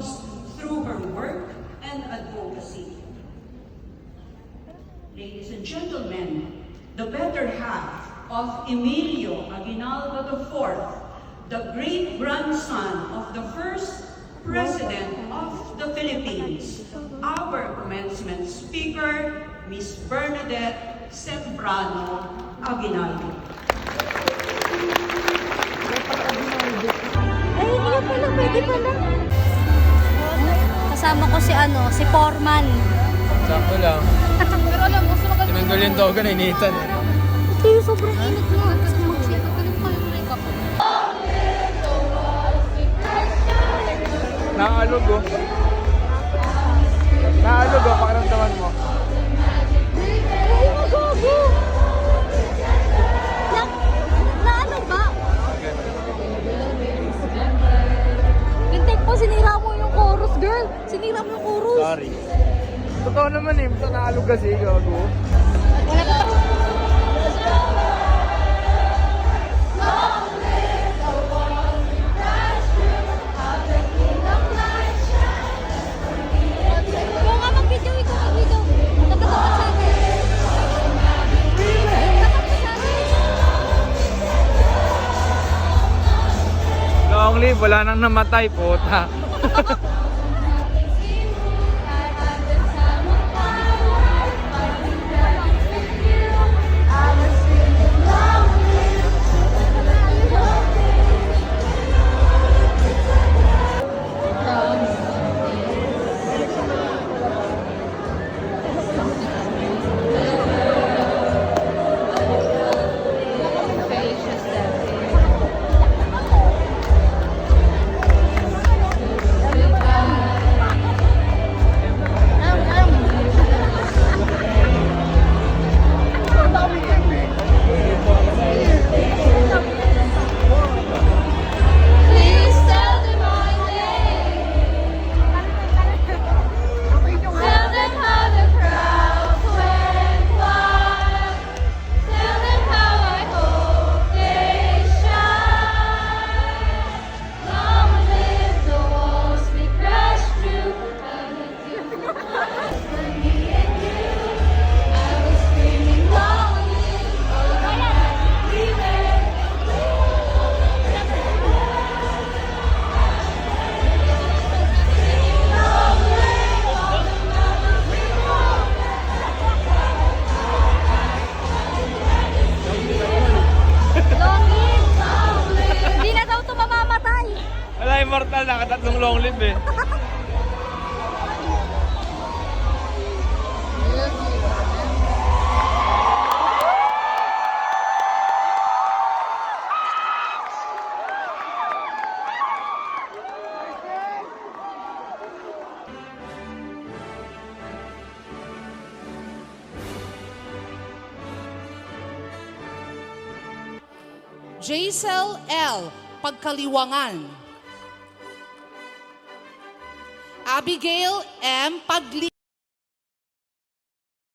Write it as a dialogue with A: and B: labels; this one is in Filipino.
A: Filipinos through her work and advocacy. Ladies and gentlemen, the better half of Emilio Aguinaldo IV, the great-grandson of the first President of the Philippines, our commencement speaker, Ms. Bernadette Sembrano Aguinaldo.
B: Ay, hindi pala, pwede pala. Kasama ko si Foreman.
C: Sakto lang.
B: Pero alam mo, gusto
C: Tinanggal yung doga na initan.
B: Ito yung sobrang init mo. Gusto mo mag-shake. Galing ko yung makeup.
C: Naalog oh. Naalog oh, pakiramdaman mo.
B: Ay, magago! Na ano ba? Yung take mo, sinira mo yung chorus, girl. Sinira mo yung chorus.
C: Sorry. Totoo naman eh, basta naalog kasi, gago.
B: Wala pa. Ikaw nga mag-video, ikaw mag-video. Nagkatapat sa akin. Nagkatapat sa akin.
C: Long live, wala nang namatay, puta.
B: Please tell them my name. Tell them how the crowd went wild. Tell them how I hope they shine. Long live the walls we crashed through. When me and you, I was screaming, long live all that we were. Long live! Hindi na daw ito mamamatay.
C: Wala, immortal, nakatatlong long live eh.
D: Jaisel L. Pagkaliwangan. Abigail M. Pagli